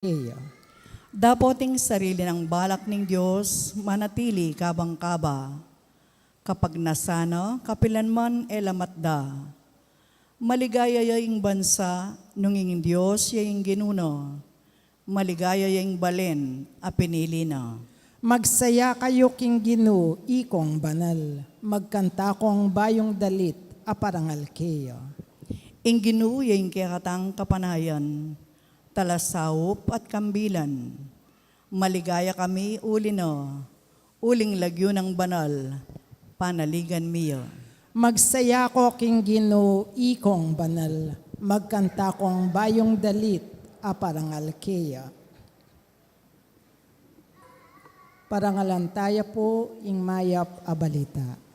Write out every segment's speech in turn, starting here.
Iya. Dapoting sarili ng balak ng Diyos, manatili kabang-kaba. Kapag nasana, kapilanman elamatda. Maligaya yaing bansa, nunging Diyos yaing ginuno. Maligaya yaing balen, a pinili na. Magsaya kayo king Ginu, ikong banal. Magkanta kong bayong dalit, aparangal kayo. Ing ginu yaing kekatang kapanayan, talasawop at kambilan. Maligaya kami ulino, uling lagyo ng banal, panaligan miyo. Magsaya ko king Ginu, ikong banal. Magkanta kong bayong dalit, aparangal kayo. Parangalan tayo po, ing mayap abalita.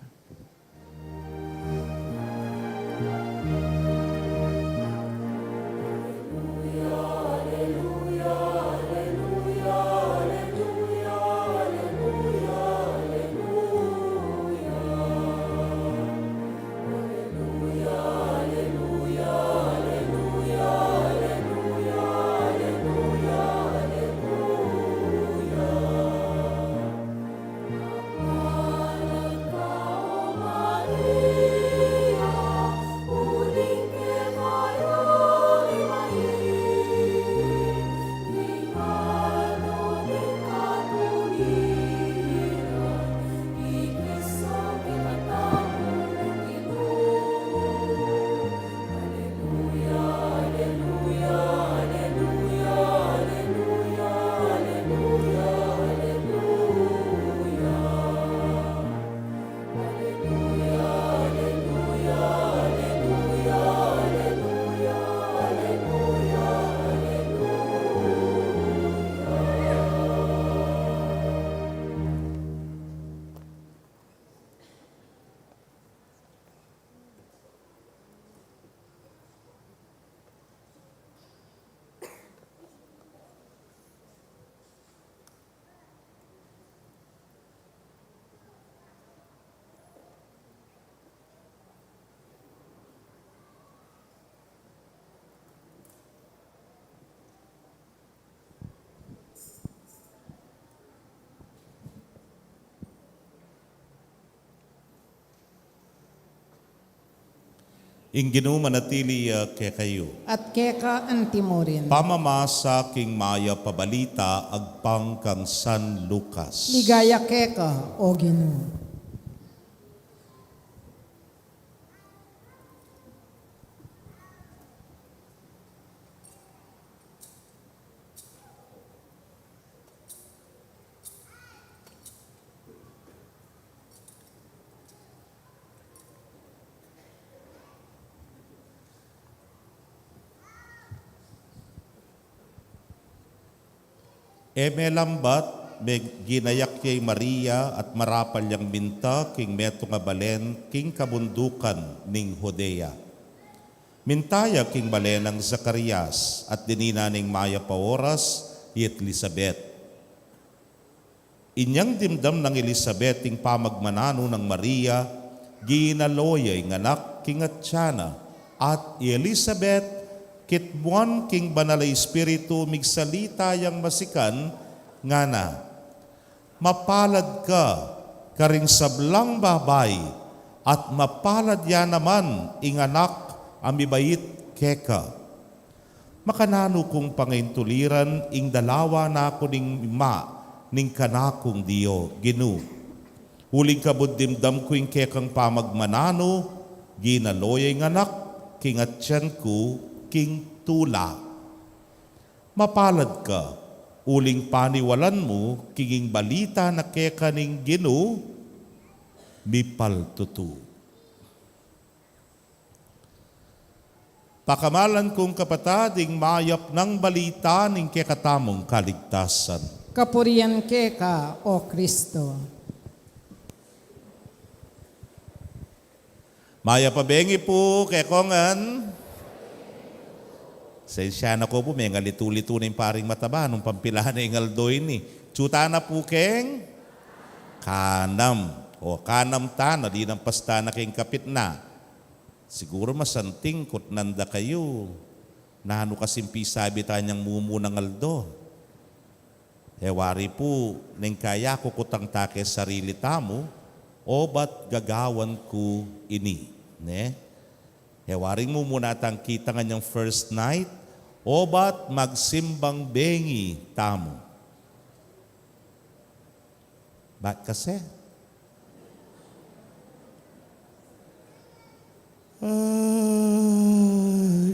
Ing Ginoo manatili kay kayo. At keka antimorin. Pamamasa king maya pabalita agpang kang San Lucas. Ligaya keka, o Ginu. Lambat, ginayak kay Maria at marapal yang minta king meto nga balen king kabundukan ning Judea. Mintaya king balen ng Zacarias at dinina ning Maya Paoras yet Elizabeth. Inyang dimdam ng Elizabeth ing pamagmanano ng Maria, ginaloyay nganak king Atsyana at Elizabeth kitbuan king banalay espiritu migsalita yang masikan nga na, mapalad ka karing sablang babay at mapalad ya naman ing anak amibait keka. Makanano kong pangintuliran ing dalawa na ako ning ima ning kanakong Dio, Ginu. Huling kabuddimdam ko ing kekang pamagmanano, ginaloyay ng anak king atyan ko king tula. Mapalad ka, uling paniwalan mo, kinging balita na keka ning Ginu, mipaltutu. Pakamalan kong kapatading mayap ng balita ning kekatamong kaligtasan. Kapurian keka, o Kristo. Maya pabengi po, kekongan. Sensya na ko po, may ngalito-lito na yung paring mataba nung pampilahan na yung aldoy ni. Tsuta na po, keng? Kanam. O kanam ta, na di ng pasta na keng kapit na. Siguro masanting kot nanda kayo. Nano kasimpi sabi tanyang mumunang aldo. Wari po, neng kaya ko kutang take sarili tamo, o ba't gagawan ko ini? Ne? Waring mo muna tang kita nga niyang first night, o ba't magsimbang bengi tamo? Ba't kasi?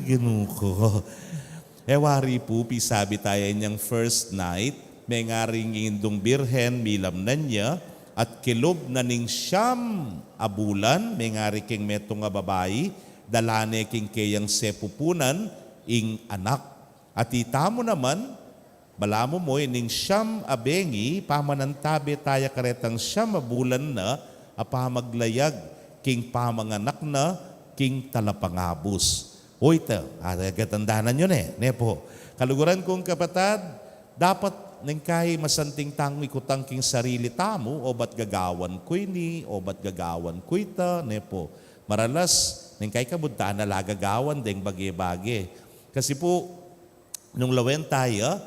Ginoo ko. Wari po, pisabi tayo niyang first night, may ngaring indong birhen, milam na niya, at kilob na ning siyam abulan, may ngari king metong nga babayi, dalane king kayang sepupunan, ing anak. At itamo naman, balamo mo, ning siyam abengi, pamanantabi tayo karetang siyam abulan na, apamaglayag, king pamanganak na, king talapangabos. O ito, gatandanan yun Nepo, kaluguran kong kapatad, dapat nang kay masanting tangi ko tangking sarili tamo, o ba't gagawan ko ini, o ba't gagawan ko ita, Nepo. Maralas, nang kay kabuntaan na lagagawan, deng bagi-bagi. Kasi po, nung lawen tayo,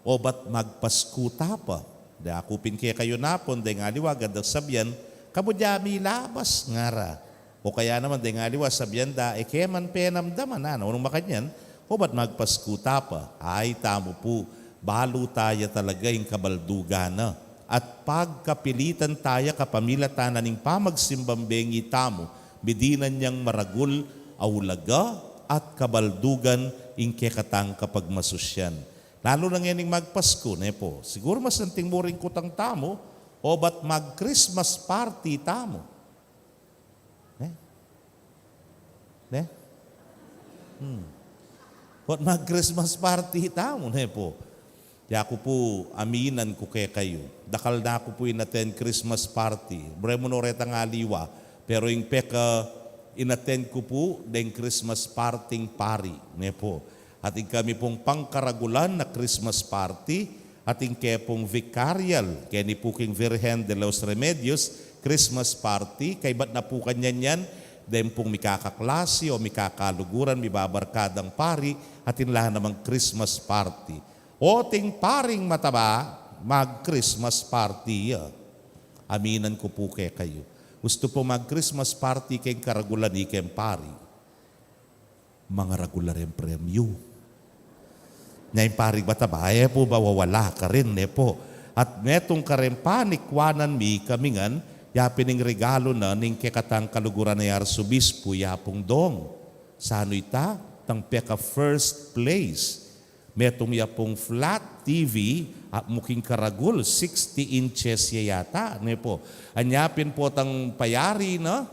o ba't magpaskuta pa? Da akupin kaya kayo napon, deng aliwagad ang sabyan, kabudyami labas ngara. O kaya naman, deng aliwa, sabyan da, keman penamdaman na, nung makanyan, o ba't magpaskuta pa? Ay, tamo po, balo tayo talaga yung kabaldugan na. At pagkapilitan tayo kapamilatan na ning pamagsimbambengi tamo, bidinan niyang maragul, aulaga, at kabaldugan ing kekatang kapag masusyan. Lalo na ngayon magpasko, Nepo. Siguro mas nanting mo rin kutang tamo, o ba't mag-Christmas party tamo? Ba't mag-Christmas party tamo, Nepo? Kaya ako po, aminan ko kayo. Dakal na ako po inattend Christmas party. Bremo no reta nga liwa. Pero yung peka, inattend ko po den Christmas parting pari. Nepo. At yung kami pong pangkaragulan na Christmas party, at yung kaya pong vicarial, kaya ni po king Virgen de los Remedios, Christmas party, kay ba't na po kanyan yan, den pong mikakaklase o mikakaluguran, mibabarkadang pari, at inlahan namang Christmas party. O ting paring mataba, mag-Christmas party. Aminan ko po kayo. Gusto po mag-Christmas party kay karagulan ikem pari. Mga regular yung premyo. Ngayon paring mataba, po ba wawala ka rin, po. At metong karempanikwanan mi kamingan, yapining regalo na ning kekatang kaluguran na Arsobispo yapong dong. Sano ita? Tang peka first place. Metong yapong flat TV at muking karagul, 60 inches yata. Po. Anyapin po tang payari na,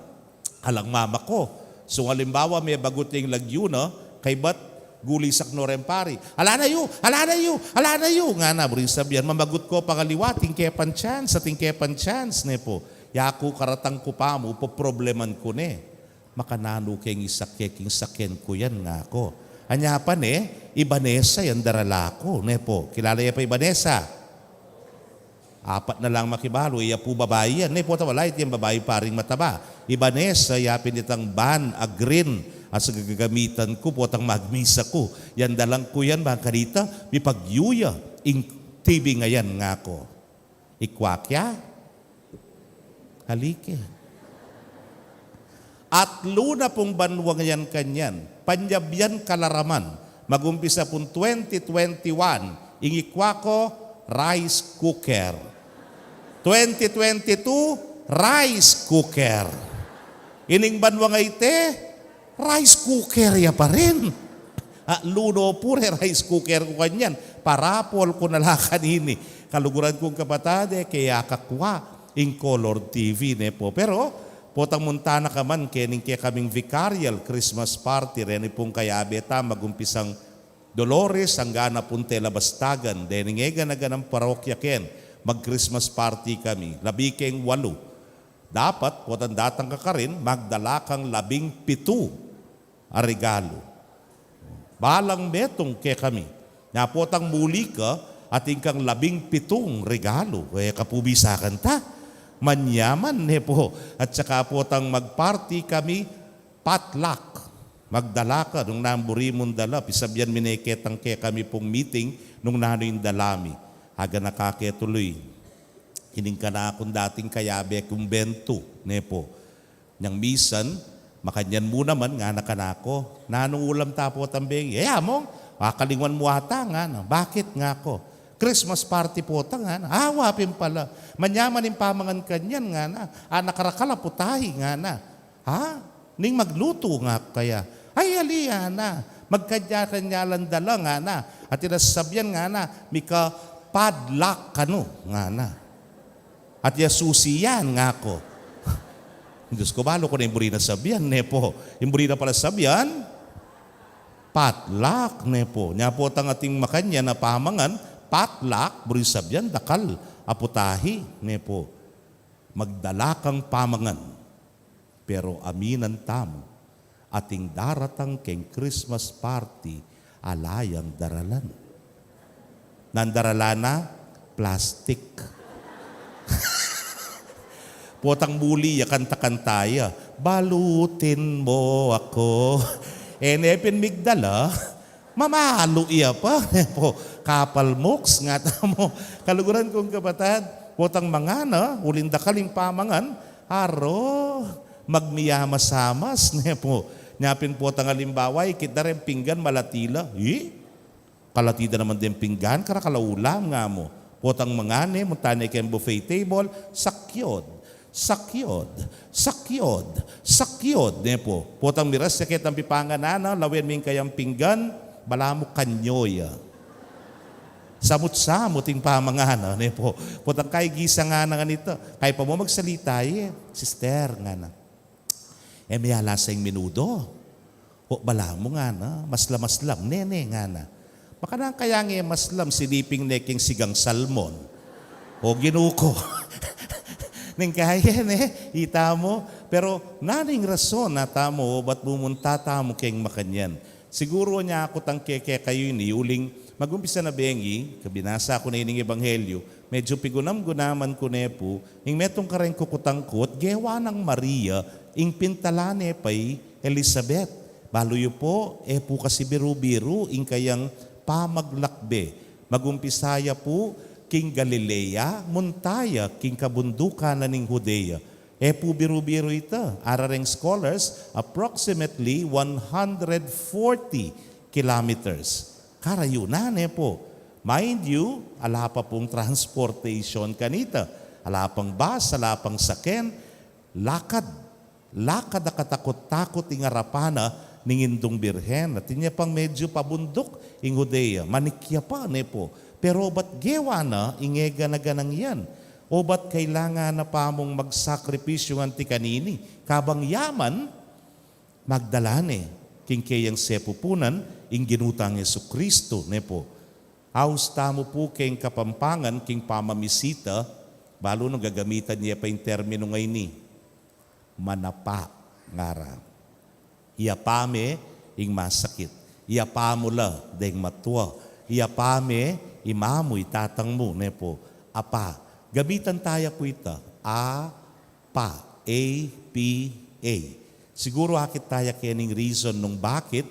alang mama ko. So halimbawa may baguting lagyo na, kay ba't gulisak no rempari. Ala na yu! Nga na, buring sabihan, mamagut ko pangaliwa, tingkepan chance, Po. Yaku karatang ko pa mo, probleman ko makanano keng isakyeking sakyen ko yan nga ako. Anyapan Ibanesa yan darala ko. Po, kilala ya pa Ibanesa? Apat na lang makibalo, iya po babae yan. Po, tawala iti yung babae paring mataba. Ibanesa, yapin itang ban, green, at sa gagamitan ko po, tang magmisa ko. Yan dalang ko yan, mga kanita, may pagyuya, ing TV ngayon nga ko. Ikwakya? Halike. At luna pong banwang yan kanyan, panyabyan kalaraman, magumpisa pong 2021, ingikwa ko, rice cooker. 2022, rice cooker. Ining banwang ite, rice cooker ya pa rin. Luno pure rice cooker ko kanyan, parapol ko nala kanini. Kaluguran kong kapatade, kaya kakwa, in color TV, po. Pero, potang muntana ka man, kening kaya kaming vicarial Christmas party, rin pong kayabeta, magumpisang Dolores, hanggang na punte labastagan, dening ega ng parokya ken, mag-Christmas party kami, labi keng 8. Dapat, potang datang ka rin, magdala kang 17 a regalo. Balang metong kaya kami, na potang muli ka, ating kang 17 regalo, kaya kapubisakan ta. Manyaman po. At saka po tang magparty kami, potluck. magdala ka nung namburi mong dala, pisabyan mineketang ke kami pong meeting nung nano yung dalami. Haga nakaketuloy. Hining ka na akong dating kayabe kung bento, nepo. Nang misan, makanyan mo naman nga nakanako. Nanong ulam tapo tambeng, among, kakalingwan mo ata nga na. Bakit nga ako? Christmas party po ta nga na. Wapin pala. Manyaman yung pamangan kanyan nga na. Nakarakala putahi nga na. Ning magluto nga kaya. Ay, aliya na. Magkanya-kanyalan dala nga na. At tinasabyan nga na, mika padlak kano nga na. At yasusiyan nga ko. Diyos ko, balo ko na yung buri na sabyan, nepo. Yung buri na pala sabyan, patlak, nepo. Nya po tang ating makanya na pamangan, patlak, buri sabyan, dakal, aputahi, nepo. Magdala kang pamangan, pero aminan tamo, ating daratang keng Christmas party, alayang daralan. Nandaralana, plastic. Potang muli, kanta-kantaya, balutin mo ako. Enepin migdala, mamalo iya pa. Po, kapal moks nga mo. Kaluguran kong kapatid, potang mga na, ulinda kaling pamangan, aro, magmiyamas-samas. Po, nyapin potang alimbaway, kita rin pinggan malatila. Kalatida naman din pinggan, karakalaulam nga mo. Potang mga ne, muntane kayong buffet table, sakyod. Sakyod, sakyod, sakyod. Nepo, potang miras, sakit ang pipangan na, lawin ming kayang pinggan, bala mo kanyoy. Samut-samut yung pamangana, nepo. Potang kay gisa nga na ganito, kay pa mo magsalita sister nga na. May alasang minudo. O bala mo nga na, maslam-maslam, nene nga na. Baka na kaya nga maslam, siliping neking sigang salmon. O ginuko. Neng kaya ita mo. Pero naning rason na tamo, ba't bumunta tamo keng makanyan. Siguro niya ako tang keke kayo ni uling magumpisa na bengi, kabinasa ko na ining ebanghelyo, medyo pigunam-gunaman ko nepo, ing metong kareng kukutangkot, gewa ng Maria, ing pintalane pay Elizabeth. Baloyo po, po kasi biru-biru, ing kayang pamaglakbe. Magumpisaya po, king Galilea, muntaya, king kabundukan na ning Judea. Po biru-biru ita. Arareng scholars, approximately 140 kilometers. Karayunan po. Mind you, ala pa pong transportation kanita. Ala pang bus, ala pang saken. Lakad. Lakad na katakot-takot ing arapana ning indong birhen. At niya pang medyo pabundok ing Judea. Manikya pa po. Pero ba't gewa na, ingega na ganang yan? O ba't kailangan na pa mong magsakripisyo anti kanini? Kabang yaman, magdalane, king kayang sepupunan, ing ginutang Yesu Kristo, nepo. Hausta mo po kayong kapampangan, king pamamisita, balo nung gagamitan niya pa yung termino ngayon ni, manapa, ngara. Iyapame, ing masakit. Iyapamo la, deng matwa. Iyapame, imamo itatang mo, nepo, apa. Gamitan tayo po ita, A-P-A. Siguro akit tayo kening reason nung bakit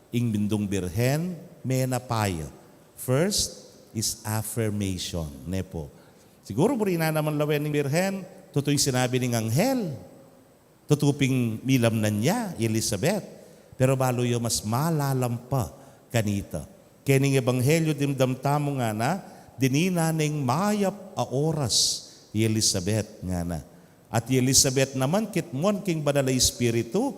ing bindong birhen, menapaya. First is affirmation, nepo. Siguro mo rin na naman lawen ng birhen, totoo yung sinabi ng anghel. Tutuping milam na niya, Elizabeth. Pero balo yung mas malalampa kanita. Kening ebanghelyo dimdamtamo nga na, dininaning mayap a oras, Elizabeth nga na. At Elizabeth naman, kitmon king banal Espiritu,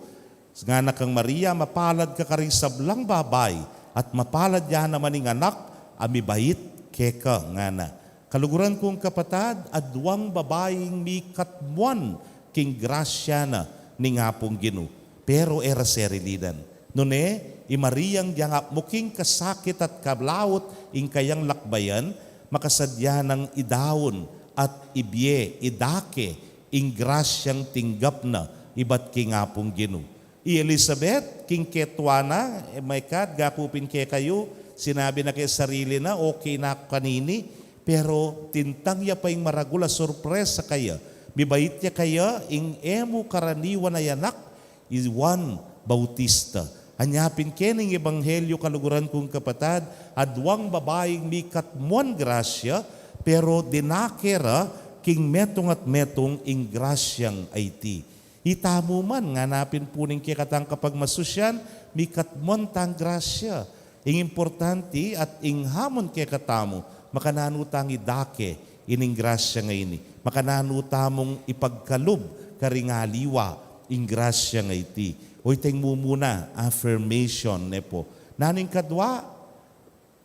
nga na kang Maria, mapalad ka karing sablang babay, at mapalad yan naman ng anak, amibait keka nga na. Kaluguran kong kapatad, adwang babaeng mi katmuan, king grasya na, ning hapong Ginu. Pero era serilidan. Nune, imariyang diyangap muking kasakit at kablawot ing kayang lakbayan, makasadya ng idawon at ibye, idake, ing grasyang tinggap na, iba't king apong Ginu. Elizabeth, king ketwana, may kad, gapupin ke kayo, sinabi na kay sarili na, okay na kanini, pero tintang ya pa ing maragula, sorpresa kaya, bibait niya kaya, ing emo karaniwan na yanak, is Juan Bautista. Anyapin kening ebanghelyo kaluguran kong kapatad, adwang babaeng mi katmuan grasya, pero dinakera king metong at metong ing grasyang IT. Itamo man, nganapin po ning kikatang kapag masusyan, mi katmuan tang grasya. Ing importante at ing hamon kikatamo, makananutang idake ining grasya ngayon. Makananutamong ipagkalub karingaliwa ing grasya nga iti. O iteng mo muna, affirmation ne po. Naning kadwa,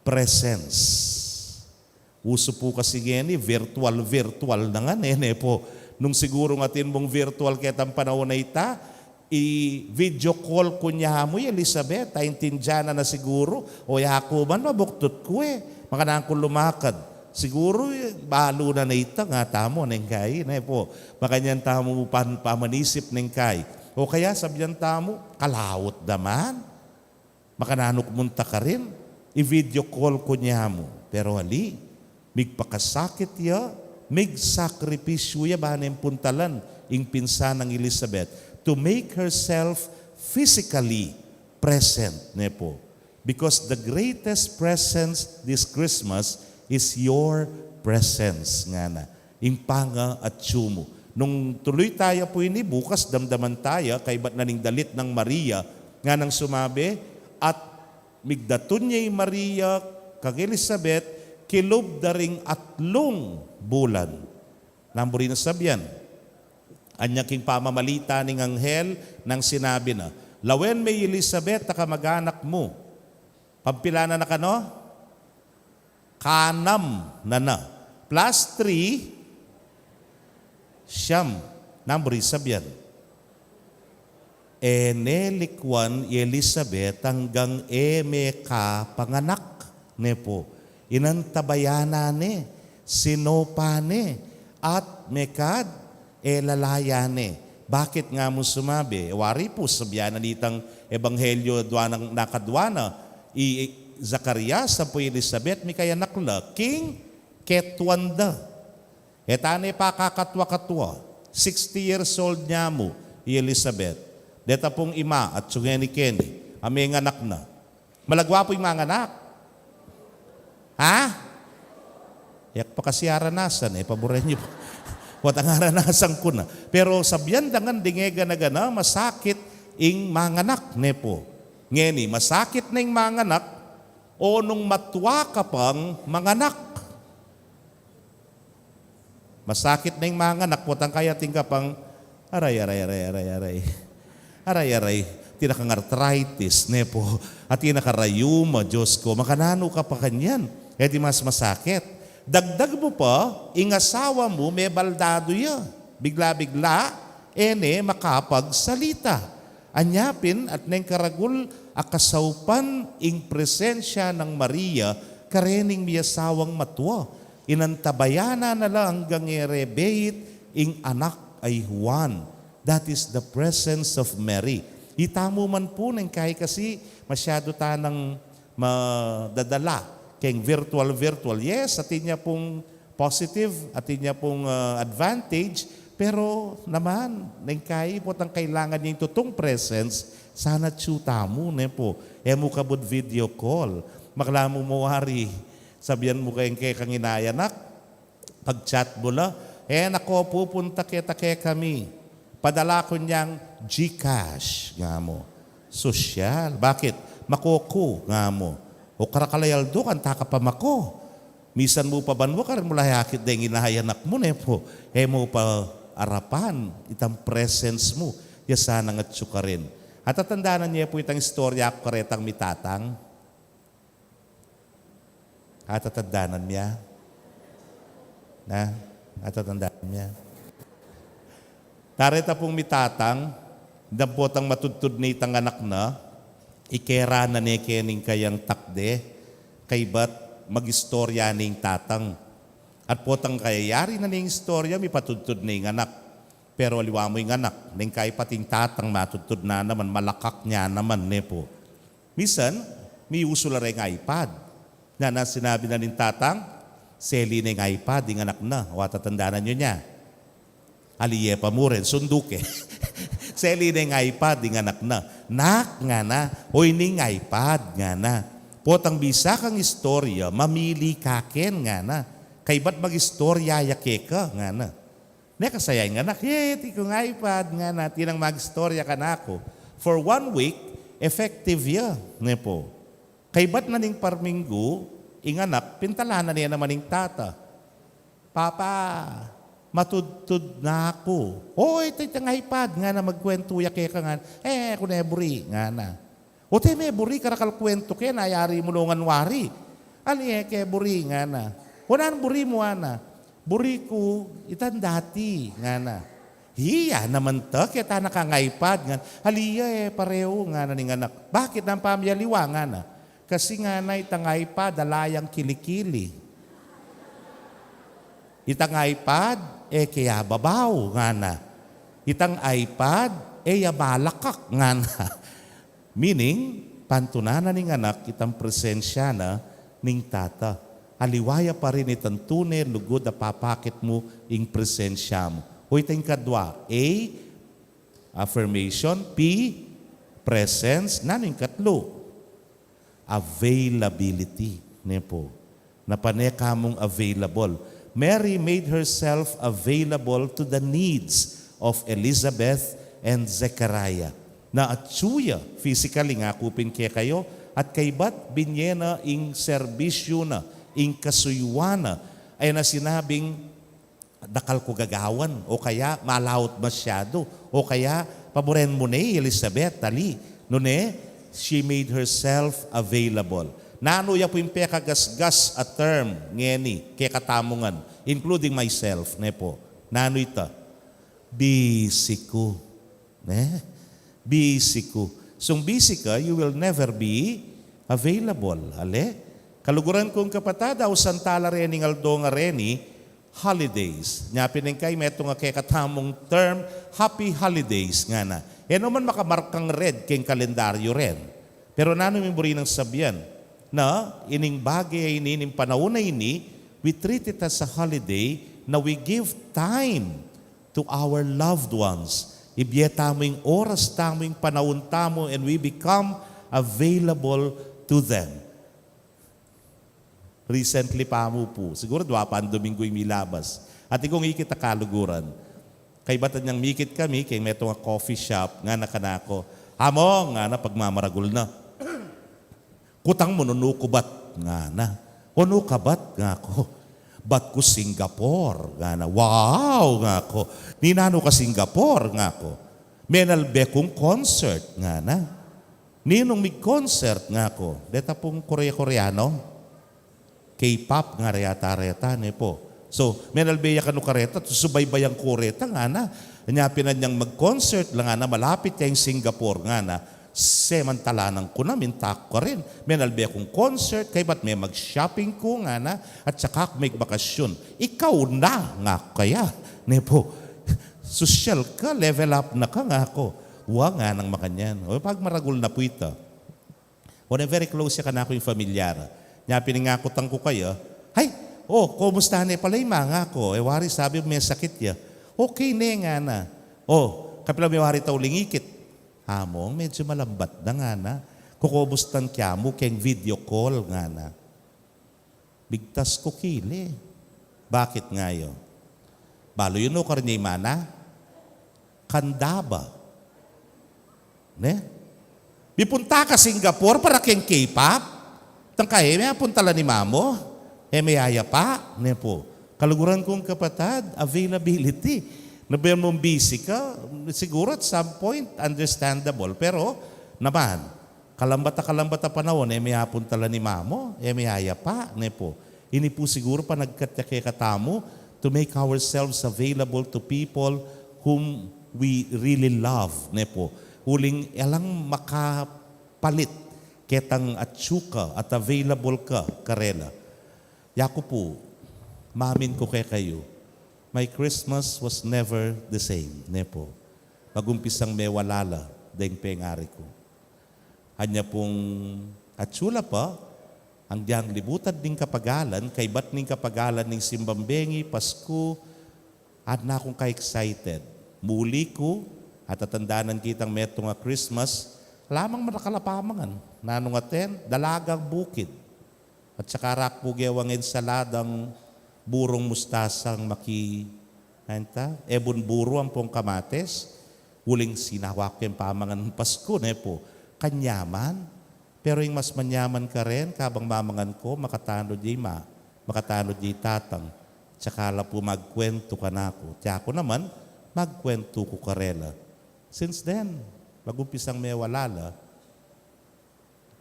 presence. Uso po kasi gani, virtual na nga ne po. Nung siguro ngatin mong virtual ketang panahon na ita, i-video call ko niya mo, Elizabeth, taintindihan na siguro, o yako man, mabuktot ko makanaan ko lumakad. Siguro, balo na ita nga tamo, neng kay, ne po. Makanyan tamo pamanisip neng kay. O kaya sabihan tamo, kalawot naman. Makananok munta ka rin. I-video call ko niya mo. Pero hali, migpakasakit ya, mig-sakripisyo ya ba na puntalan ing pinsan ng Elizabeth to make herself physically present, ne po. Because the greatest presence this Christmas is your presence nga na. Ing panga at tsumo. Nung tuloy tayo po ini, bukas damdaman tayo, kay ba't naning dalit ng Maria, nga nang sumabi, at migdatun niya yung Maria, kag Elizabeth, kilob daring atlong bulan. Namburi na sabyan. Anya king pamamalita ning anghel nang sinabi na, lawen may Elizabeth na kamag-anak mo. Pampilana na kano? Kanam na. Plus 3, siyam. Namburi sabyan. Enelikwan Elizabeth hanggang ka panganak. Ne po. Inantabayana ne. Sinopane. At mekad lalaya Bakit nga mo sumabi? Wari po sabyan na nitang ebanghelyo duanang nakadwana. Zacarias sa po Elizabeth mi kaya nakla. King Ketwanda. Etane pa kakatwa-katwa, 60 years old niya mo, Elizabeth. Deta pong ima at sungeni-keni, aming anak na. Malagwa po yung mga anak. Ha? Yak pa kasi aranasan, paboren niyo po. Wat ang aranasan ko na. Pero sabyan dangan dingega na gana, masakit ing mga anak, ne po. Ngeni, masakit na ing mga anak, o nung matwa ka pang mga anak. Masakit na yung mga anak, putang kaya tingka pang aray. Tinakang arthritis, ne po. At tinakarayuma, Diyos ko. Makanano ka pa kanyan. Di mas masakit. Dagdag mo pa, ingasawa mo, may baldado ya. Bigla-bigla, makapagsalita. Anyapin at neng karagul, akasaupan, ing presensya ng Maria, karening miyasawang matwa. Inantabayana na lang hanggang erebeit ing anak ay Juan. That is the presence of Mary. Itamo man po nang kay kasi masyado tanang madadala keng virtual. Yes, atin niya pong positive, atin niya pong advantage, pero naman, nang kay po tang kailangan niya yung tutong presence, sana tsutamo ne po. Emo kabud video call. Maklamo mo wari. Sabihan mo kayong kang inayanak, pag-chat mo la, nako, pupunta kita kami. Padala ko niyang GCash, nga mo. Sosyal. Bakit? Makoko, nga mo. O karakalayal do, kanta ka pa mako. Misan mo pa banwa, karin mo lahakit na yung inayanak mo, ne po. Mo pa arapan, itang presence mo. Yasana nga tsuka rin. At tatandaan niya po itang istorya ako karetang mitatang. At tatandaan niya. At tatandaan niya. Tarita pong mitatang, dampotang matudtud ni itang anak na, ikera na ni kening kayang takde, kay ba't mag-istorya ning tatang. At potang kayayari na ning istorya, may patudtud ning anak. Pero aliwa mo yung anak, ning kay pating tatang matudtud na naman, malakak niya naman, ne po. Misan, may uso la rin iPad. Na sinabi na ning tatang, seli ning iPad, yung anak na, o tatandaan nyo niya. Aliye pa mo rin, sunduke. Seli ning iPad, yung anak na. Nak nga na, o ining iPad nga na. Potang bisa kang istorya, mamili kaken nga na. Kay ba't mag-istorya yake ka nga na. Ne kasayay nga na, ti kong iPad nga na, tinang mag-istorya ka na ako. For 1 week, effective ya, ne po. Kay ba't na ning parminggo, inganak, pintalanan niya naman ning tata. Papa, matudtud na ako. Ito itang iPad nga na magkwento yake ka nga. Kung neburi nga na. O te may buri karakal kwento ke nayari mo lungan wari. Ali ke buri nga na. Wala buri mo ana. Buri ko itan dati nga na. Hiya naman ta kita nakangaypad nga. Haliya pareho nga na ning anak. Bakit ang pamyaliwa nga na? Kasi nga na itang iPad dalayang kilikili. Itang iPad kaya babaw nga na. Itang iPad yabalakak nga na. Meaning, pantunanan ng anak itang presensya na ning tata. Aliwaya pa rin itang tunay, lugod na papakit mo ing presensya mo. O itang kadwa, A, affirmation, P, presence, naning katlo, availability. Nepo, napaneka mong available. Mary made herself available to the needs of Elizabeth and Zechariah. Na atsuya, physically nga kupin kaya kayo, at kay ba't binyena ing serbisyo na, ing kasuyuana, ay na sinabing, dakal ko gagawan, o kaya malawot masyado, o kaya paboren mo na Elizabeth, tali. Nune, she made herself available. Nano ya po yung pekagasgas a term, ngeni, kaya katamungan, including myself, nepo. Nano ita? Busy ko. Busy ko. So busy ka, you will never be available. Ale? Kaluguran kong kapatad, o santala rening aldo nga reni, holidays. Nyapin kay meto nga kay katamong term, happy holidays nga na. Man makamarkang red keng kalendaryo ren. Pero nano mimburi ng sabyan na ining bagay ining panahon na ini, we treat it as a holiday na we give time to our loved ones. Ibiyeta mo yung oras tamo, yung panahon tamo, and we become available to them. Recently pa mo po, siguro dwapan Domingo yung milabas. At ikong ikita kaluguran. Kay batan niyang mikit kami, kay meto nga coffee shop, nga nakanako. Amo, nga na pagmamaragul na. Kutang mo, nunukubat, nga na. Nunukabat, nga ko. Ba't ko Singapore? Nga na, wow! Nga ko. Ninano ka Singapore? Nga ko. Menalbe kong concert? Nga na. Ninong may concert? Nga ko. Deta pong Korea-Koreano? K-pop nga reyata-reta ne po. So, menalbe ya kanu kareta, subaybayang kureta nga na. Anyapin na niyang mag-concert lang nga na, malapit kayong Singapore nga na. Semantalanan ko na, mintak ko rin. Menalbe akong concert, kay ba't may mag-shopping ko nga na, at saka may bakasyon. Ikaw na nga kaya. Nepo, social ka, level up na ka nga ako. Huwag nga nang makanyan. O pag maragul na po ito. O na very close ka na ako yung familyar. Nya piningakotang ko kayo, hay, kumusta na pala yung mga ko? Wari sabi may sakit ya. Okay na nga na. Kapila may wari tao lingikit. Among, medyo malambat na nga na. Kukubustan kya mo keng video call nga na. Bigtas ko kili. Bakit nga yun? Balo yun o karni mana? Kandaba. Ne? Bipunta ka Singapore para keng K-pop? Tangkay, may apuntala ni mamo? May aya pa? Ne po. Kaluguran kong kapatad, availability. Nabayan mong busy ka, siguro at some point, understandable. Pero, naman, kalambata panahon, may apuntala ni mamo, may aya pa, ne po. Ini po siguro pa nagkatyake katamo to make ourselves available to people whom we really love, ne po. Huling alang makapalit ketang atsuka at available ka, karela. Yako po, mamin ko kay kayo, my Christmas was never the same, nepo. Magumpisang may walala, dahil pengari ko. Hanya pong atsula pa, ang diyang libutan ng kapagalan, kay ba't ng kapagalan ng Simbambengi, Pasko, at na akong ka-excited. Muli ko, at tatandanan kitang meto nga Christmas, lamang manakalapamangan, nanungaten, dalagang bukid, at saka rakpugewang ensaladang burong mustasang ebon buro ang pong kamates, huling sinawak yung pamangan ng Pasko, po, kanyaman, pero yung mas manyaman ka rin, kabang mamangan ko, makatanod di tatang, tsaka la po magkwento ka na ako. Tiya ako naman, magkwento ko karela. Since then, magumpisang may walala,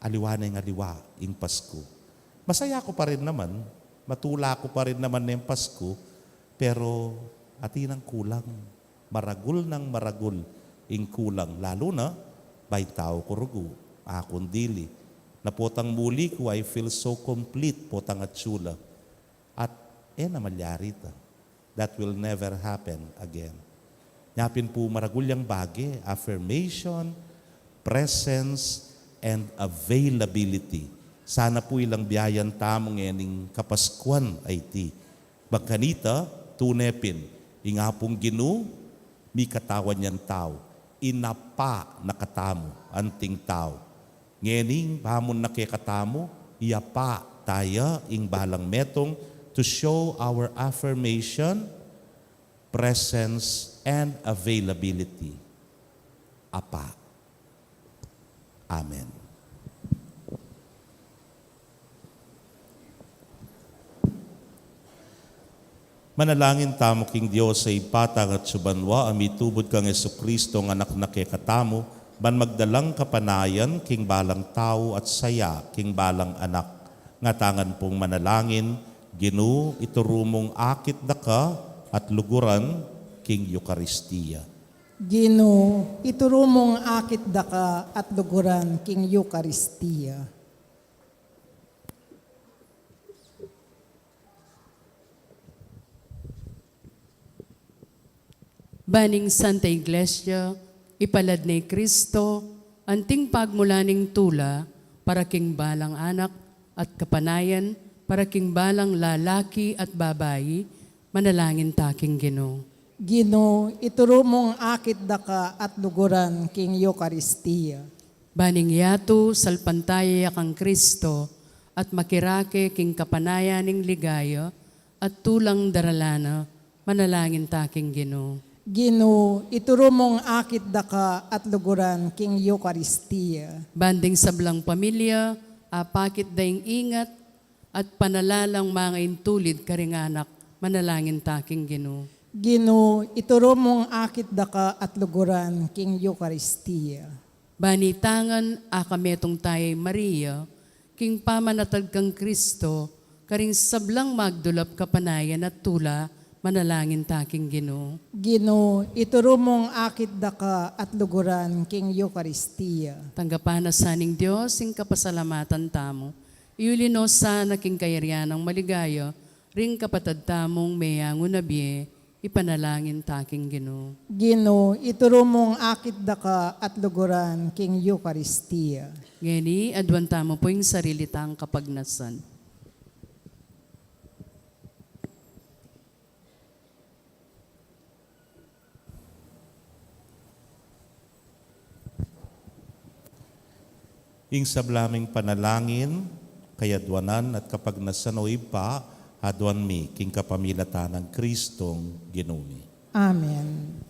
aliwa na yung aliwa, yung Pasko. Masaya ko pa rin naman, matula ko pa rin naman ng Pasko, pero atinang kulang, maragul ng maragul, ing kulang, lalo na, by tao kurugu, akong dili. Na potang muli ko, I feel so complete, potang atsula. At, namalyari ta. That will never happen again. Nyapin po maragul yung bagi, affirmation, presence, and availability. Sana po ilang biyayan tamong ening kapaskuan ay ti. Bagkanita, tunepin, ingapong ginu, mi katawan yan tao. Inapa na katamo, anting tao. Ngening, pamon na kay katamo, iyapa taya ing balang metong to show our affirmation, presence, and availability. Apa. Amen. Manalangin tamo king Diyos sa ipatang at subanwa, amitubod kang Jesucristo ng anak na katamo, ban magdalang kapanayan king balang tao at saya king balang anak. Nga tangan pong manalangin, Ginu, iturumong akit da ka at luguran king Eucharistia. Gino, iturumong akit da ka at luguran king Eucharistia. Baning Santa Iglesia, ipalad ni Kristo, anting pagmulaning tula, para king balang anak at kapanayan, para king balang lalaki at babayi, manalangin taking Ginoo. Gino, iturumong akit da ka at luguran king Eucharistia. Baning yato, salpantaya kang Kristo, at makirake king kapanayan ning ligaya, at tulang daralana, manalangin taking Ginoo. Gino, iturumong akit da ka at luguran king Eucharistia. Banding sablang pamilya, apakit daing ingat, at panalalang mga intulid karinganak, manalangin taking Ginoo. Gino, iturumong akit da ka at luguran king Eucharistia. Banitangan akametong tayay Maria, king pamanatag kang Kristo, karing sablang magdulap kapanayan at tula, manalangin taking Ginoo. Gino, iturumong akit da ka at luguran king Eucharistia. Tanggapan na saning Diyos, ing kapasalamatan tamo. Iulino sana king kayarian ng maligaya, ring kapatad tamong mayango na biye, ipanalangin taking Ginoo. Gino, iturumong akit da ka at luguran king Eucharistia. Ngeni, adwan tamo po yung sarili tang kapagnasan. Ing sablaming panalangin, kayadwanan at kapag nasanoy pa, adwan mi, king kapamilatan ng Kristong Ginumi. Amen.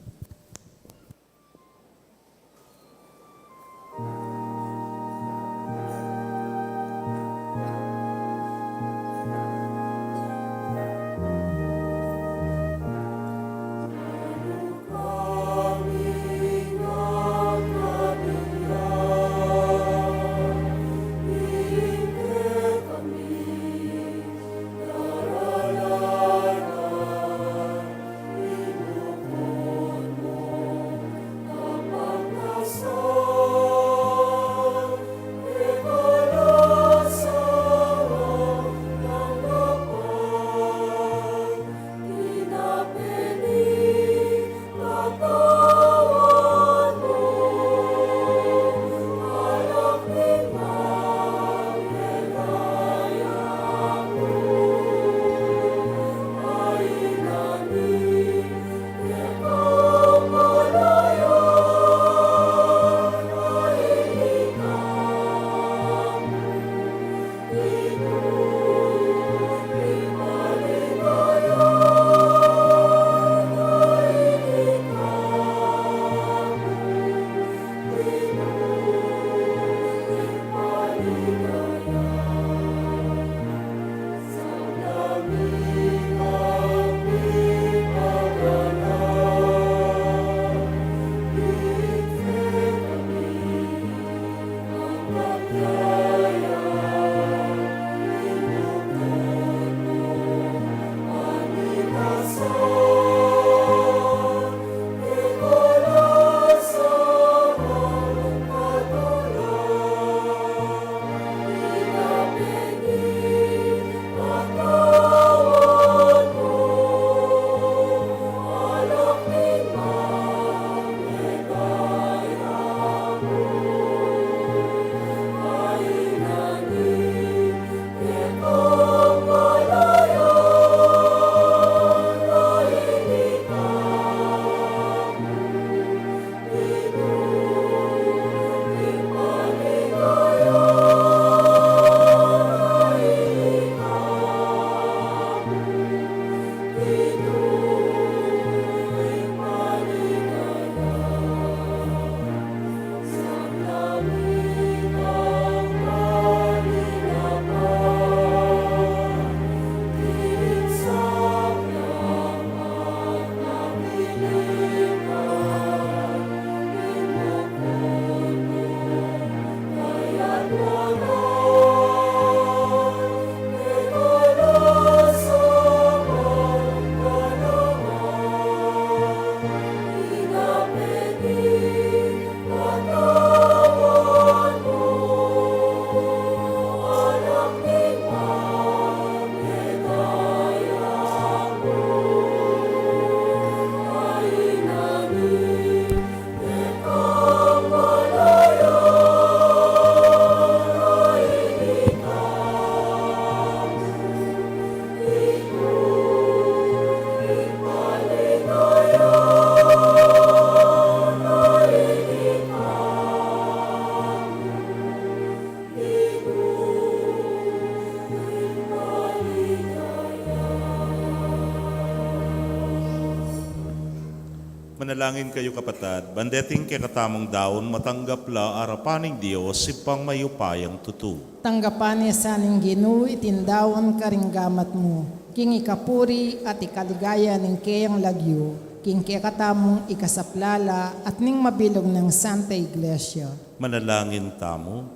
Manalangin kayo kapatad, bandeting kay katamong daon, matanggap la arapaning Diyos, sipang mayupayang tutu. Tanggapan niya sa ning Ginoo itindawon karinggamat mo. King ikapuri at ikaligaya ning kayang lagyo. King katamong ikasaplala at ning mabilog ng Santa Iglesia. Manalangin tamo.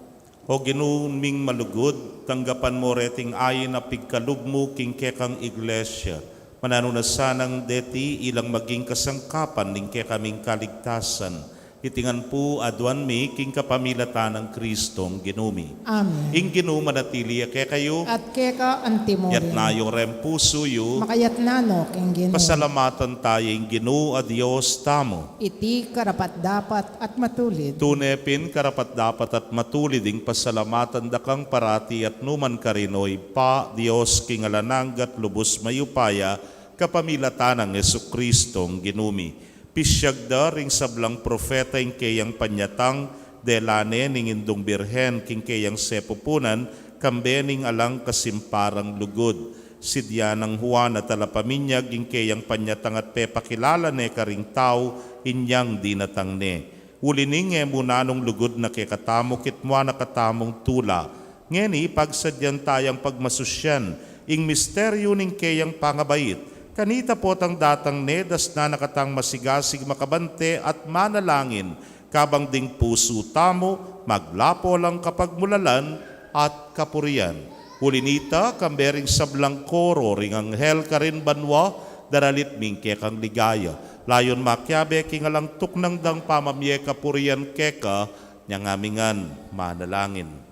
O ginuming malugod, tanggapan mo reting ayin na pigkalub mo king kekang iglesia. Mananunasanang deti ilang maging kasangkapan ning kaming kaligtasan. Itingan po adwan mi king kapamilatan ng Kristong ginumi. Amen. Ing ginum manatili kay kayo, At keka antimori. yat na yung rempuso yu, Makayat nano king Ginoo. pasalamatan tayo ing ginu a Diyos tamo. Iti karapat dapat at matulid. Tunepin karapat dapat at matulid ing pasalamatan dakang parati at numan karinoy pa Diyos king alananggat lubos mayupaya kapamilatan ng Jesukristong ginumi. Pisyagda ring sablang profeta ing kayang panyatang delane ning indong birhen king kayang sepupunan kambening alang kasimparang lugod. Sidya ng Juan at talapaminyag ing kayang panyatang at pepakilala ne karing tao inyang dinatang ne. Ulining munanong lugod na kay katamo kitmwa na katamong tula. Ngeni pagsadyan tayang pagmasusyan ing misteryo ning kayang pangabait. Kanita po tang datang nedas na nakatang masigasig makabante at manalangin, kabang ding puso tamo, maglapo lang kapag mulalan at kapurian. Ulinita, kambering sablang koro, ring anghel karin banwa, daralit mingke kang ligaya. Layon makyabe kingalang tuknang dang pamamye kapurian keka, nyangamingan manalangin.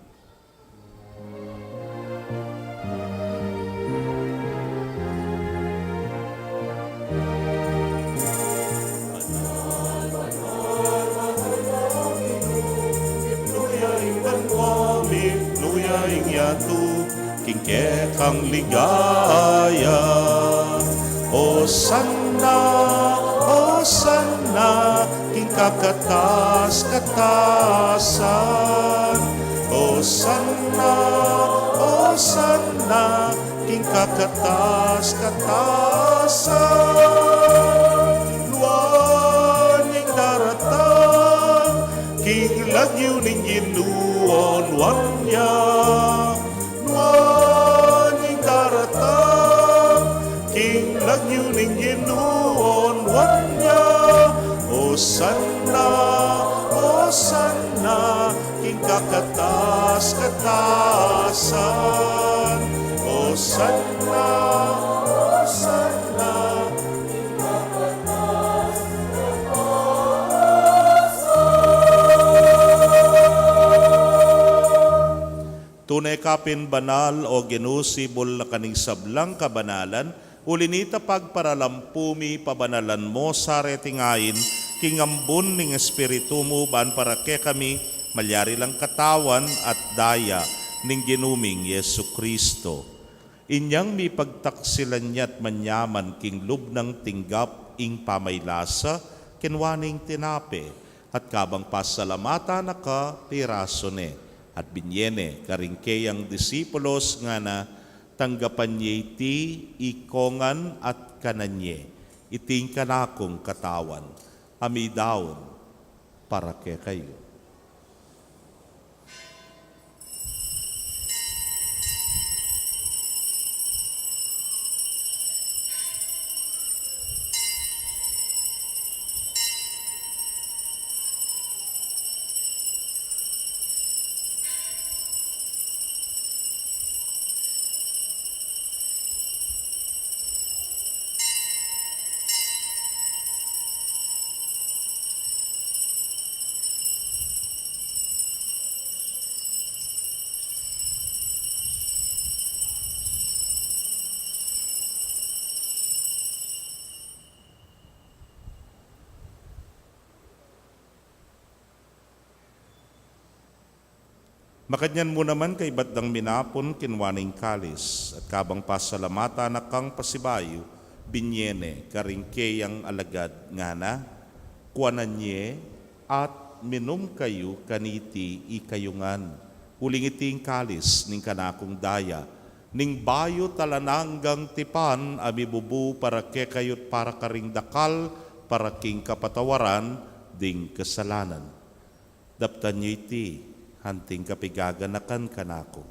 Yatu kingke kang ligaya o sana king kakatas katasan o sana king kakatas katasan luan ning daratan king lagyo ning ginuon wanya ning daratang king lagyuning ginuon wanya o sana king kakatas katasan o sana tunay kapin banal o genusibol na kaning sablang kabanalan, ulinita pagparalampumi pabanalan mo sa retingain, kingambun ning espiritu mo ban para ke kami, malyari lang katawan at daya ning ginuming Yesu Kristo. Inyang mi pagtaksilan niya't manyaman king lubnang tinggap ing pamaylasa, kinwaning tinape, at kabang pasalamata na ka piraso ne. At binyene karingkeyang disipulos nga na tanggapan niya iti ikongan at kananye iting kanakong katawan amidaon para ke kayo. Makadyan mo naman kay batdang minapon kinwaning kalis at kabang pasalamata na kang pasibayo binyene karingkeyang alagad ngana kuananye at minum kayo kaniti ikayungan uling iting kalis ning kanakong daya ning bayo talananggang tipan amibubu para ke kayot para karing dakal para king kapatawaran ding kasalanan. Daptan niyo iti, hanting kapigaganakan kanako.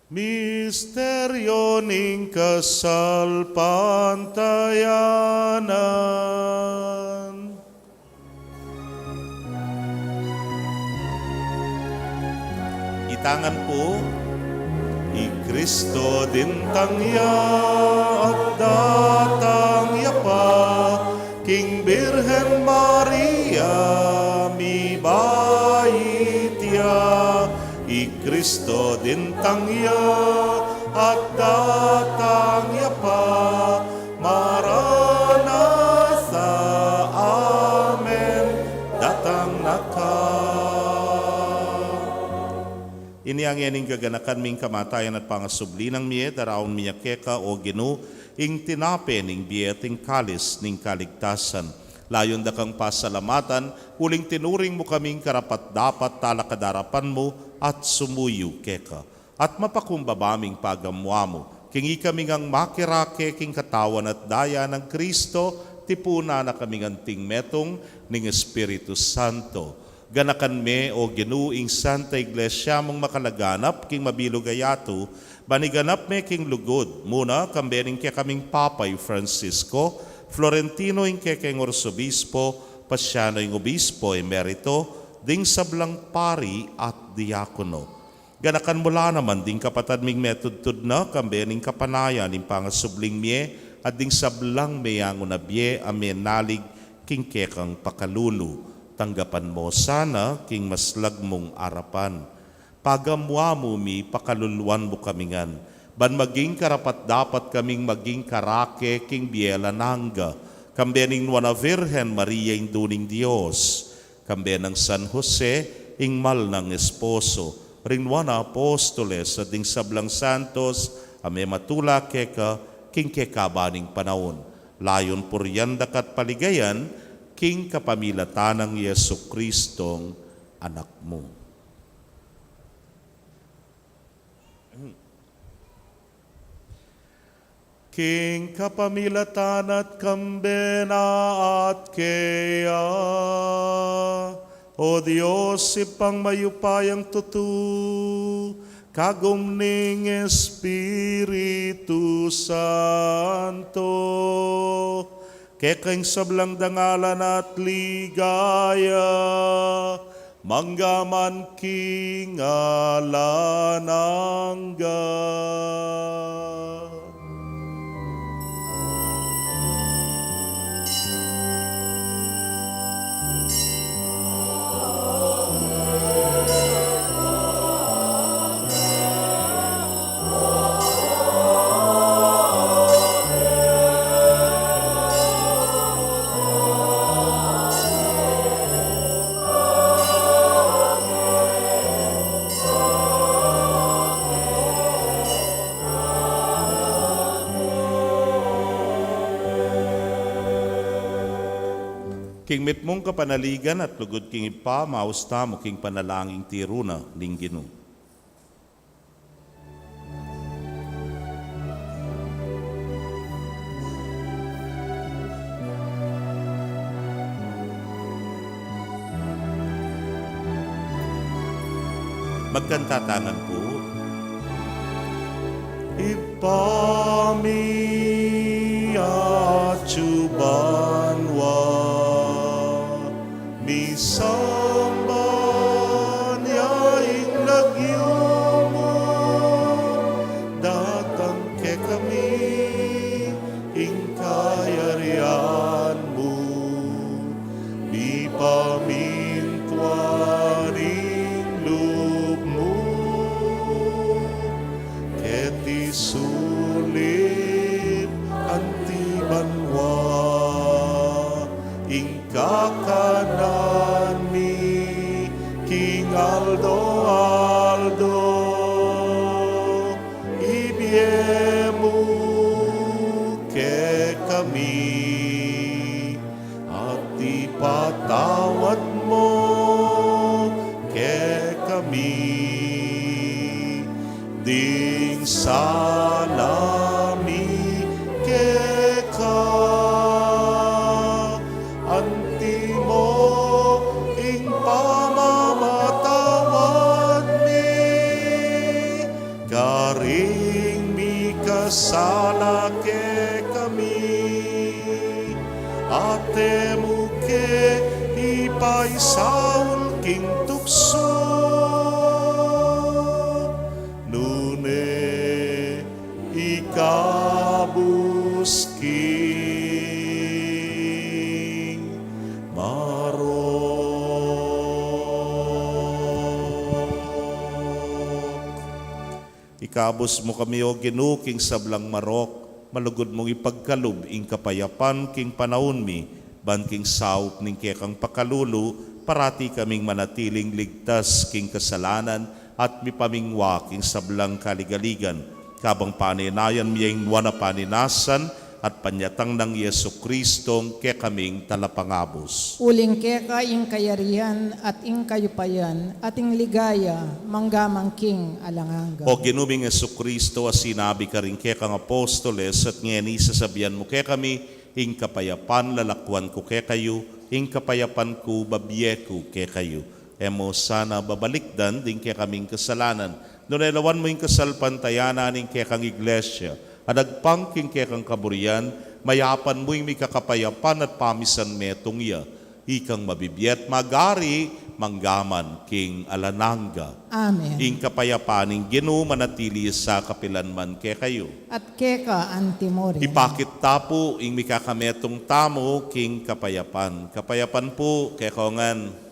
Misteryo ning kasalpantayanan. Itangan po, i Kristo din tangya at datangya pa, King Birhen Maria, mi baitya. I Kristo din tangya at datangya pa, Maranatha, Amen, datang naka. Iniang yaning gaganakan ming kamatayan at pangasubli ng miye, daraon miya keka o ginu, ing tinape ning biyeting kalis ning kaligtasan. Layon da kang pasalamatan, huling tinuring mo kaming karapat dapat talakadarapan mo at sumuyo keka. At mapakumbabaming pagamwa mo, kingi kaming ang makirake king katawan at daya ng Kristo, tipuna na kaming anting metong ning Espiritu Santo. Ganakan me o ginuing Santa Iglesia mong makalaganap king mabilugayato, baniganap me king lugod, muna kambening kaya kaming Papay Francisco, Florentino ing kekeng Orsobispo, Pasyano ing Obispo emerito, ding sablang pari at diakono. Ganakan mula naman ding kapatad ming metudtud na kambening kapanayan ing pangasubling mie, at ding sablang meyango na bie amen nalig king kekang pakalulu. Tanggapan mo sana king maslag mong arapan. Pagamwa mo mi pakaluluan mo kamingan. Ban maging karapat dapat kaming maging karake king biela nangga. Kambening nuana Virgen Maria ing duning Dios. Kambenang San Jose ing mal ng esposo. Rinwana apostoles at ding sablang santos ame matula keka king kekabaning panahon. Layon puryanda kat paligayan king kapamilatan ng Yesu Kristong anak mo. King kapamilatan at kambena at kaya, O Diyos, ipang mayupayang tutu, kagumning Espiritu Santo, kekeng sablang dangalan at ligaya, manggaman king alanangga. King mit mong kapanaligan at lugod king ipa, mausta mo king panalangin tiruna, lingginu. Magkantatangan po. Ipami at chubanwa, misamba niyaing lagyo mo, datang ke kami, ing kayarian ipatawad mo ke kami. Ding salami keka antimo ing pamamatawad mi karing mi kasala ke kami ate mo ke ipaisaul king tukso kabusking marok. Ikabus mo kami o Ginoo king sablang marok, malugod mong ipagkalub ing kapayapan king panahon mi, ban king saup ning kekang pakalulu, parati kaming manatiling ligtas king kasalanan at mipamingwa king sablang kaligaligan. Kabang paninayan miyang wana paninasan at panyatang ng Yesu Kristong ke kaming talapangabos. Uling keka ing kayarihan at ing kayupayan at ing ligaya manggamang king alanganga. O ginuming Yesu Kristo, as sinabi ka rin ke kang apostoles at ngeni sasabihan mo ke kami, ing kapayapan lalakwan ko ke kayo, ing kapayapan ko babye ko ke kayo. Emo sana babalikdan din ke kaming kasalanan. Nunelawan mo yung kasalpantayanan ng kekang iglesia, adagpang king kekang kaburian, mayapan mo yung may kakapayapan at pamisan metong iya, ikang mabibiyet magari, manggaman king alananga. Amen. Ing kapayapan ng Ginoo manatili sa kapilanman ke kayo. At keka antimori. Ipakit tapo ing may kakametong tamo king kapayapan. Kapayapan po kekongan.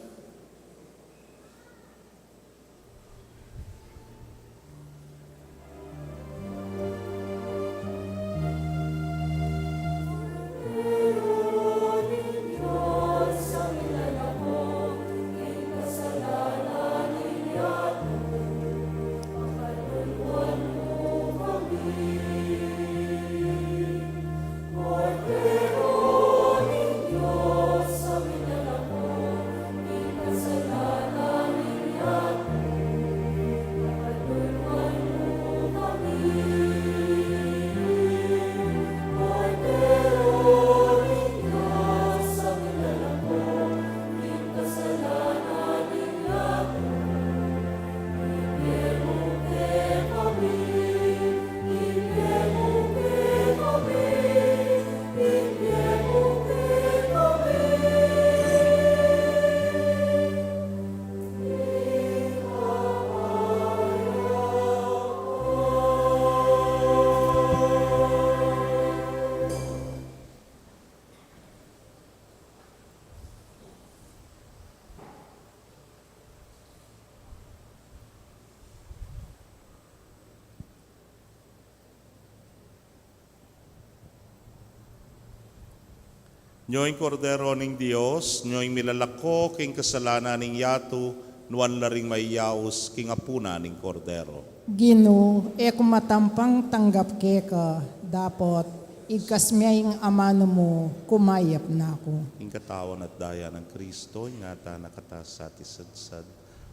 Nyo'y kordero ning Dios, nyo'y milalako king kasalanan ning yato, nuan laring maiyaos king apuna ning kordero. Ginoo, kumatampang tanggap keka, dapat igkasmiyang amano mo, kumayap na ako. Ing katawan at daya ng Kristo, ingata nakata sa tisadsad,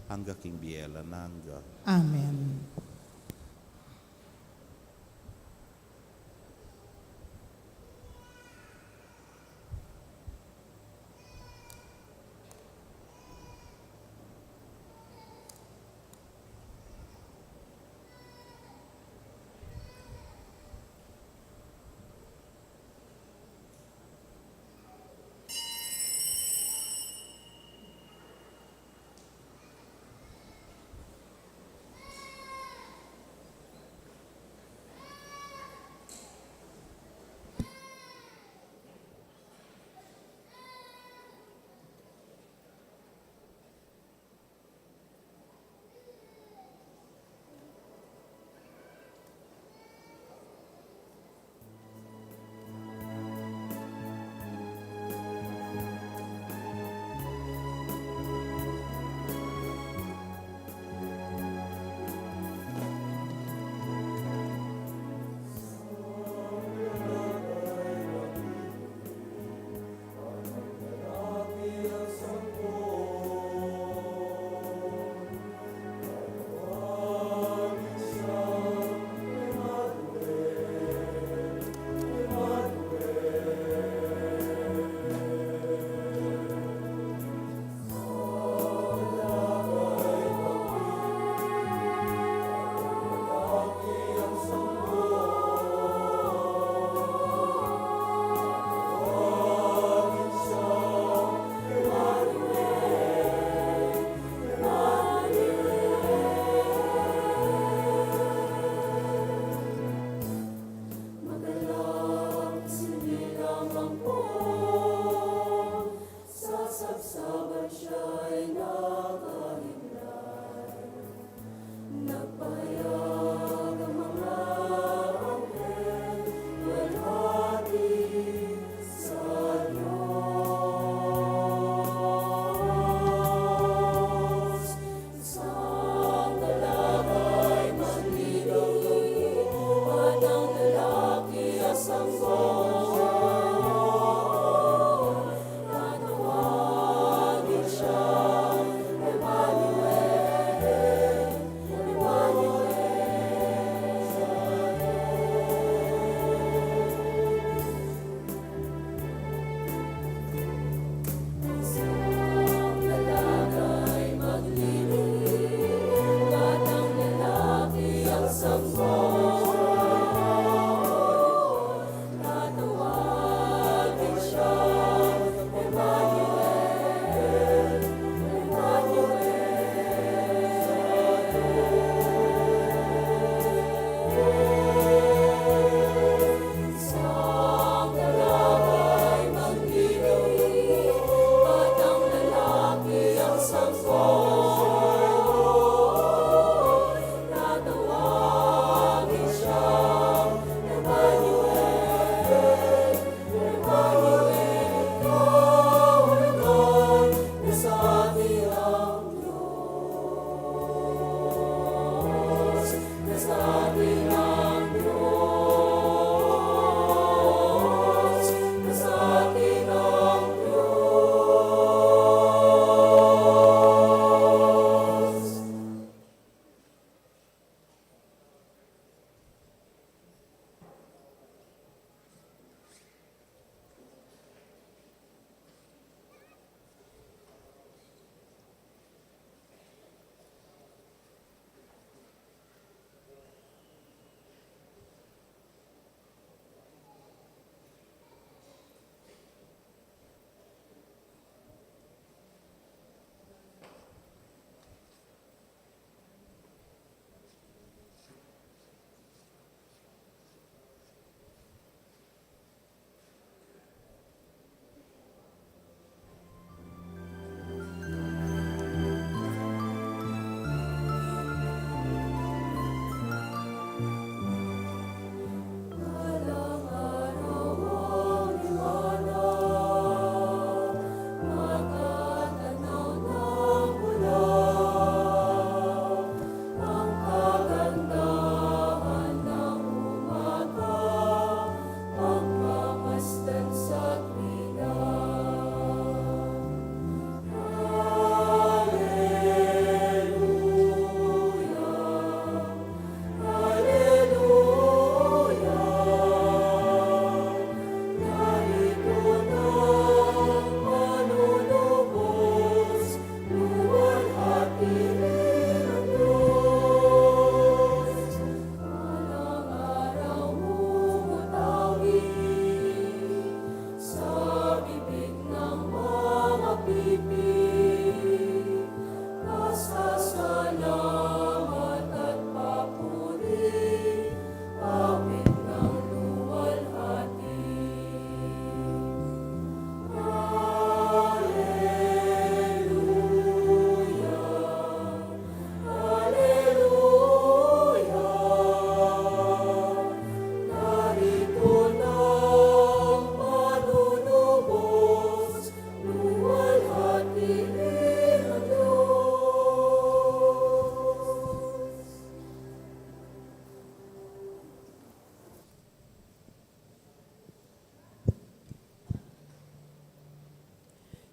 hangga king biela nangga. Amen.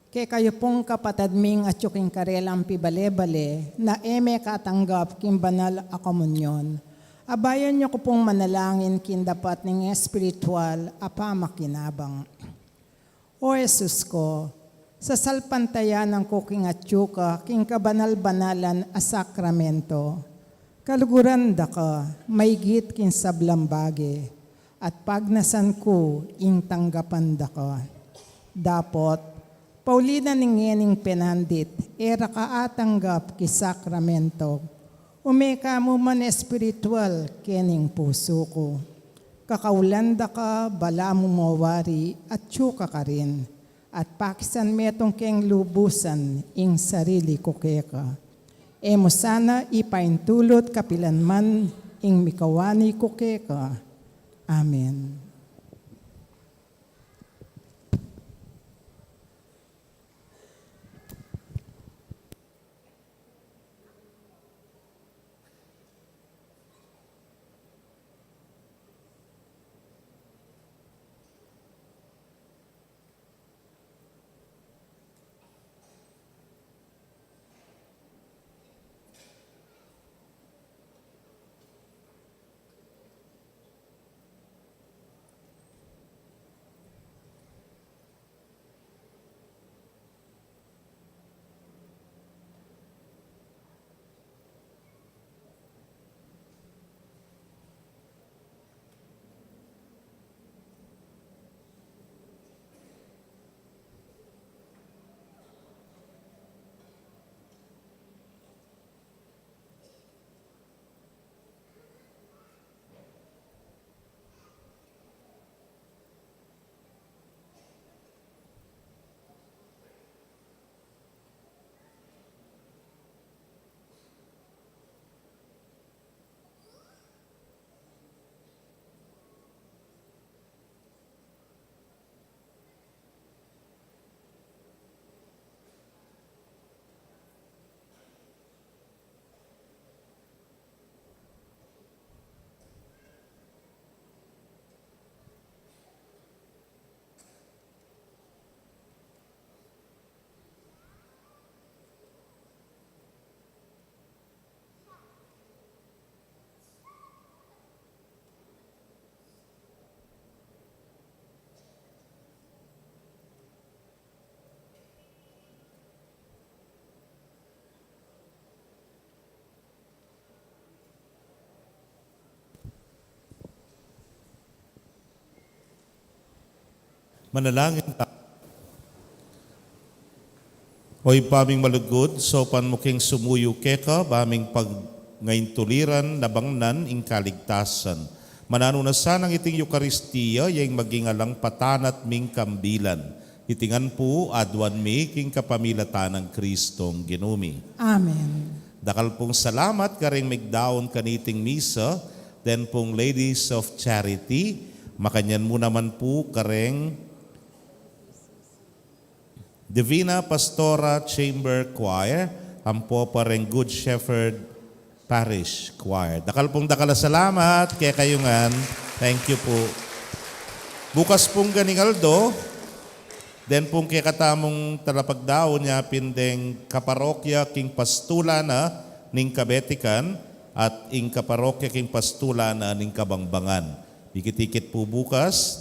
Kaya kayo pong kapatid ming at yuking karelang pibale-bale na eme katanggap kin banal a komunyon. Abayan niyo ko pong manalangin kin dapat ng espiritual apa makinabang. O Jesus ko, sa salpantayan ng kuking at yuka king kabanal-banalan a sakramento, kaluguran da ka, maigit kin sablambage, at pagnasan ko, ing tanggapan da ka. Dapot, Paulina ningening penandit, era ka atanggap ki sakramento, umeka mo man espiritual kening puso ko. Kakaulanda ka, bala mo mawari, at tsuka ka rin, at pakisan metong keng lubusan, ing sarili ko keka. Emo sana ipaintulot kapilanman, ing mikawani ko keka. Amen. Manalangin ta. Hoy paming malugod, so panmuking sumuyo keka, baming pag ngayon tuliran, nabangnan, ing kaligtasan. Mananunasan ang iting Eukaristiya, yung maging alang patanat ming kambilan. Itingan po, adwan mi, king kapamilatan ng Kristong ginumi. Amen. Dakal pong salamat karing migdaon kaniting misa, then pong Ladies of Charity, makanyan mo naman po karing Divina Pastora Chamber Choir, ampo pa rin Good Shepherd Parish Choir. Dakal pong salamat kaya kayungan. Thank you po. Bukas pong ganingaldo, then pong kaya katamong talapagdaon niya pindeng kaparokya king pastulana ning kabetikan at ing kaparokya king pastulana ning kabangbangan. Dikit-dikit po bukas,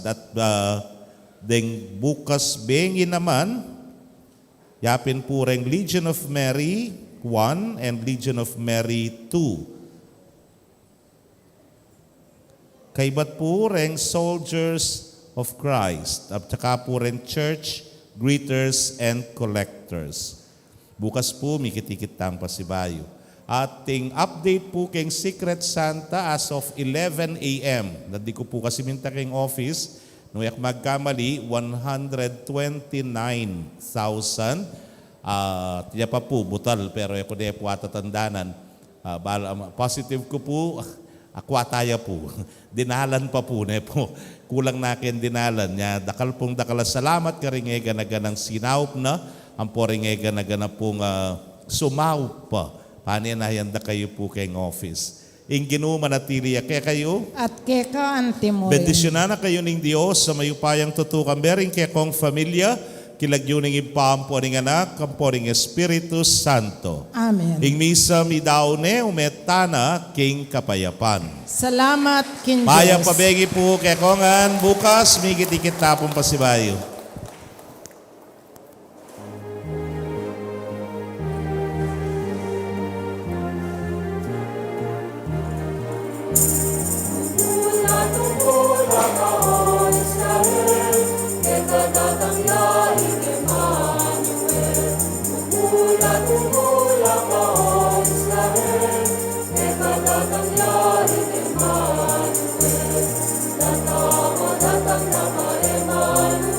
deng bukas bengi naman, yapin po ring Legion of Mary 1 and Legion of Mary 2. Kaibat po ring Soldiers of Christ at saka po rin Church Greeters and Collectors. Bukas po, mikit-ikit tang pasibayo. Ating update po keng Secret Santa as of 11 a.m. Nadi ko po kasi minta keng office, nung yak magkamali, 129,000. Tiya pa po, butal, pero ako di po atatandanan. Positive ko po, akwataya po. Dinalan pa po, ne po. Kulang na akin dinalan niya. Dakal pong salamat ka rin nga ganang sinaup na, ang po rin nga na pong sumaup pa. Paano na yanda kayo po kayong office. Ing Ginoo manatili kaya kayo. At keka antimoy. Bendisyonan na kayo ng Diyos sa mayupayang tutukan. Bering kaya kong familia, kilagyo ng impampo ng anak, kampo ng Espiritu Santo. Amen. Ing misa midaone umetana king kapayapan. Salamat kin Maya Diyos. pabegi po kay kongan bukas migit-ikit tapong pasibayo. Datang na Emanuel,